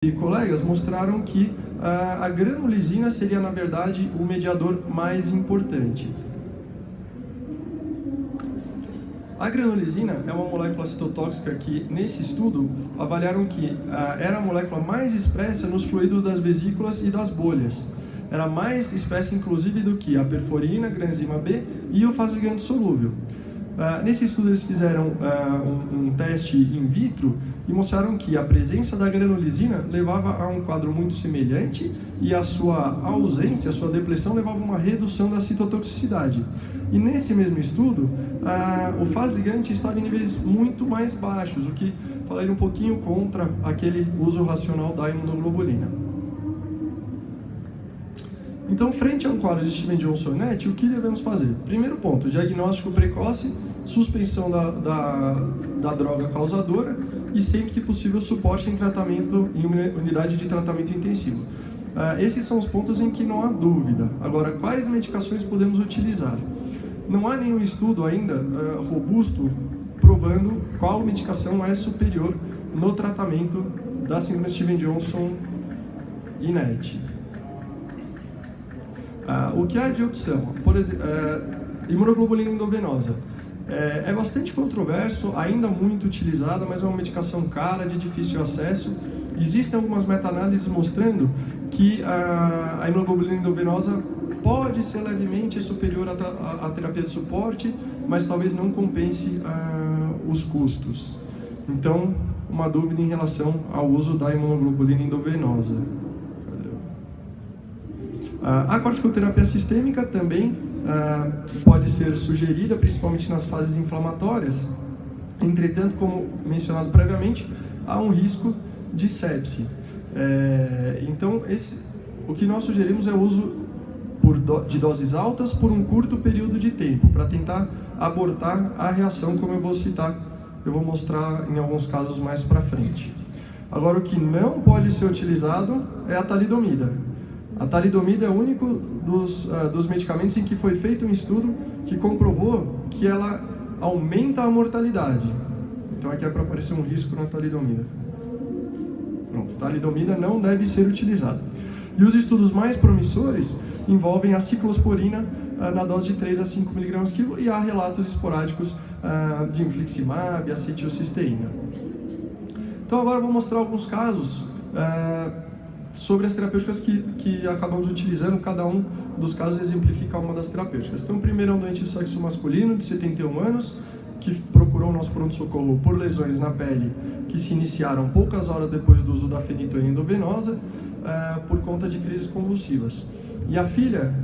e colegas mostraram que a granulosina seria, na verdade, o mediador mais importante. A granulosina é uma molécula citotóxica que, nesse estudo, avaliaram que era a molécula mais expressa nos fluidos das vesículas e das bolhas. Era mais expressa, inclusive, do que a perforina, a granzima B e o faz-ligante solúvel. Nesse estudo, eles fizeram um teste in vitro e mostraram que a presença da granulosina levava a um quadro muito semelhante e a sua ausência, a sua depressão, levava a uma redução da citotoxicidade. E nesse mesmo estudo, o faz-ligante estava em níveis muito mais baixos, o que falaria um pouquinho contra aquele uso racional da imunoglobulina. Então, frente a um quadro de Stevens-Johnson-NET, o que devemos fazer? Primeiro ponto, diagnóstico precoce, suspensão da droga causadora e, sempre que possível, suporte em tratamento em unidade de tratamento intensivo. Esses são os pontos em que não há dúvida. Agora, quais medicações podemos utilizar? Não há nenhum estudo ainda robusto provando qual medicação é superior no tratamento da síndrome Stevens-Johnson e NET. O que há de opção? Por exemplo, imunoglobulina endovenosa. É bastante controverso, ainda muito utilizada, mas é uma medicação cara, de difícil acesso. Existem algumas meta-análises mostrando que a imunoglobulina endovenosa pode ser levemente superior à terapia de suporte, mas talvez não compense os custos. Então, uma dúvida em relação ao uso da imunoglobulina endovenosa. A corticoterapia sistêmica também pode ser sugerida, principalmente nas fases inflamatórias. Entretanto, como mencionado previamente, há um risco de sepse. Então, o que nós sugerimos é o uso de doses altas por um curto período de tempo, para tentar abortar a reação, como eu vou mostrar em alguns casos mais para frente. Agora, o que não pode ser utilizado é a talidomida. A talidomida é o único dos medicamentos em que foi feito um estudo que comprovou que ela aumenta a mortalidade. Então aqui é para aparecer um risco na talidomida. Pronto, talidomida não deve ser utilizada. E os estudos mais promissores envolvem a ciclosporina na dose de 3 a 5 mg/kg e há relatos esporádicos de infliximab e acetilcisteína. Então agora eu vou mostrar alguns casos sobre as terapêuticas que acabamos utilizando. Cada um dos casos exemplifica uma das terapêuticas. Então, primeiro é um doente do sexo masculino de 71 anos, que procurou o nosso pronto-socorro por lesões na pele que se iniciaram poucas horas depois do uso da fenitoína endovenosa, por conta de crises convulsivas. E a filha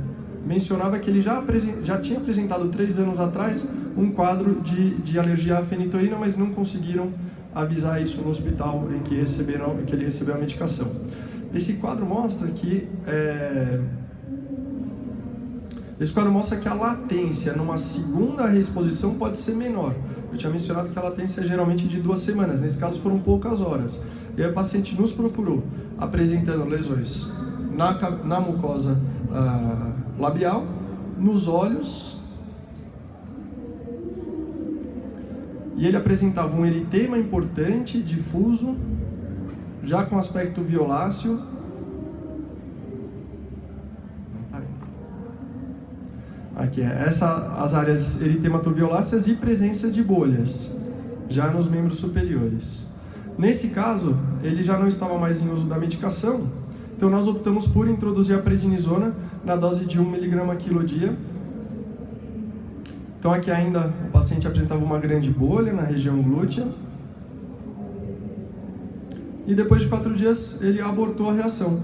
mencionava que ele já tinha apresentado 3 anos atrás um quadro de alergia à fenitoína, mas não conseguiram avisar isso no hospital em que ele recebeu a medicação. Esse quadro mostra que a latência numa segunda reexposição pode ser menor. Eu tinha mencionado que a latência é geralmente de 2 semanas, nesse caso foram poucas horas. E aí o paciente nos procurou apresentando lesões na mucosa labial, nos olhos, e ele apresentava um eritema importante, difuso, já com aspecto violáceo. Aqui as áreas eritematoviolaceas e presença de bolhas, já nos membros superiores. Nesse caso, ele já não estava mais em uso da medicação, então nós optamos por introduzir a prednisona na dose de 1 mg/kg dia. Então aqui ainda o paciente apresentava uma grande bolha na região glútea. E depois de 4 dias ele abortou a reação.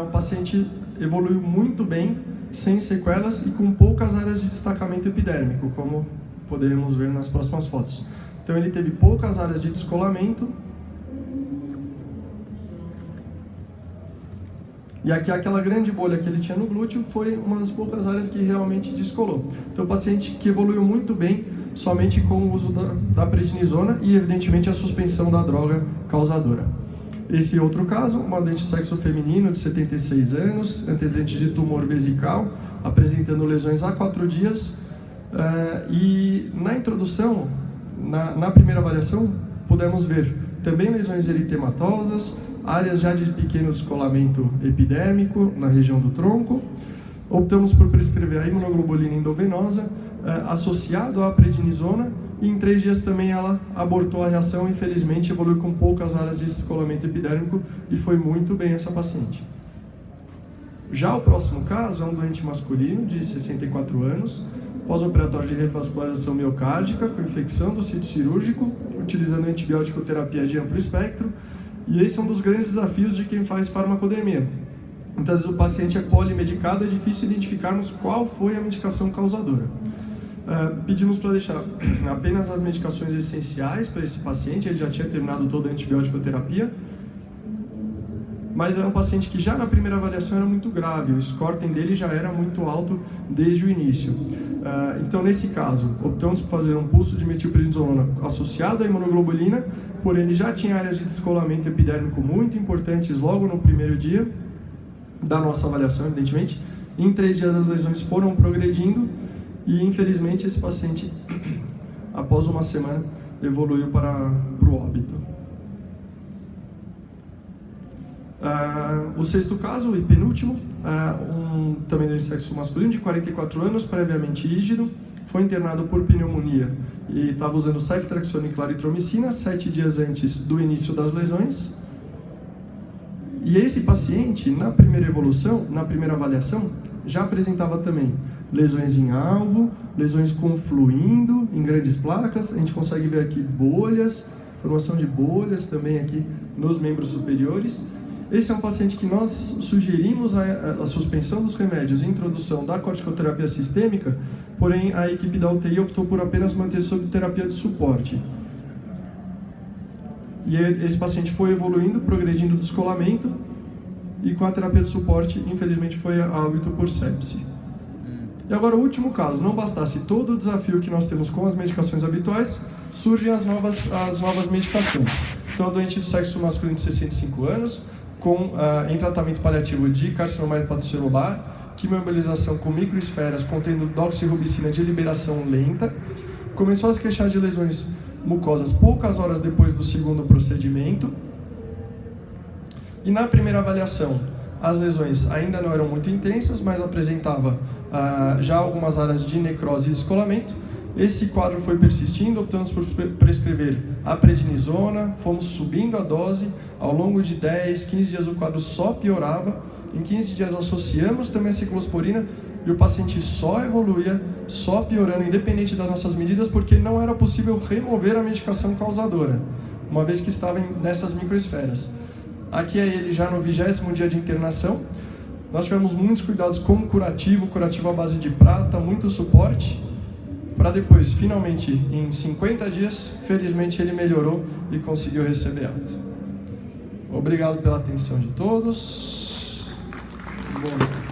O paciente evoluiu muito bem, sem sequelas e com poucas áreas de destacamento epidérmico, como poderemos ver nas próximas fotos. Então ele teve poucas áreas de descolamento. E aqui aquela grande bolha que ele tinha no glúteo foi uma das poucas áreas que realmente descolou. Então o paciente que evoluiu muito bem somente com o uso da prednisona e, evidentemente, a suspensão da droga causadora. Esse outro caso, uma doente de sexo feminino de 76 anos, antecedente de tumor vesical, apresentando lesões há 4 dias. E na introdução, na primeira avaliação, pudemos ver também lesões eritematosas, áreas já de pequeno descolamento epidérmico na região do tronco. Optamos por prescrever a imunoglobulina endovenosa associado à prednisona, e em 3 dias também ela abortou a reação, infelizmente evoluiu com poucas áreas de descolamento epidérmico e foi muito bem essa paciente. Já o próximo caso é um doente masculino de 64 anos, pós-operatório de revascularização miocárdica com infecção do sítio cirúrgico, utilizando antibiótico terapia de amplo espectro, e esse é um dos grandes desafios de quem faz farmacodemia. Muitas vezes o paciente é polimedicado, é difícil identificarmos qual foi a medicação causadora. Pedimos para deixar apenas as medicações essenciais para esse paciente, ele já tinha terminado toda a antibiótico terapia, mas era um paciente que já na primeira avaliação era muito grave, o score dele já era muito alto desde o início. Então, nesse caso, optamos por fazer um pulso de metilprednisolona associado à imunoglobulina, porém ele já tinha áreas de descolamento epidérmico muito importantes logo no primeiro dia da nossa avaliação, evidentemente. Em 3 dias as lesões foram progredindo e, infelizmente, esse paciente, após uma semana, evoluiu para o óbito. O 6º caso, e penúltimo, também do sexo masculino, de 44 anos, previamente rígido, foi internado por pneumonia e estava usando ceftriaxona e claritromicina 7 dias antes do início das lesões. E esse paciente, na primeira avaliação, já apresentava também lesões em alvo, lesões confluindo em grandes placas. A gente consegue ver aqui bolhas, formação de bolhas também aqui nos membros superiores. Esse é um paciente que nós sugerimos a suspensão dos remédios e introdução da corticoterapia sistêmica, porém a equipe da UTI optou por apenas manter sob terapia de suporte. E esse paciente foi evoluindo, progredindo o descolamento, e com a terapia de suporte, infelizmente, foi a óbito por sepse. E agora o último caso, não bastasse todo o desafio que nós temos com as medicações habituais, surgem as novas medicações. Então, a doente do sexo masculino de 65 anos, em tratamento paliativo de carcinoma hepatocelular, quimioembolização com microesferas contendo doxirubicina de liberação lenta, começou a se queixar de lesões mucosas poucas horas depois do 2º procedimento, e na primeira avaliação as lesões ainda não eram muito intensas, mas apresentava já algumas áreas de necrose e descolamento. Esse quadro foi persistindo, optamos por prescrever a prednisona, fomos subindo a dose, ao longo de 10, 15 dias o quadro só piorava, em 15 dias associamos também a ciclosporina e o paciente só evoluía, só piorando, independente das nossas medidas, porque não era possível remover a medicação causadora, uma vez que estava nessas microesferas. Aqui é ele já no 20º dia de internação. Nós tivemos muitos cuidados com o curativo à base de prata, muito suporte, para depois, finalmente, em 50 dias, felizmente ele melhorou e conseguiu receber alta. Obrigado pela atenção de todos. Bom.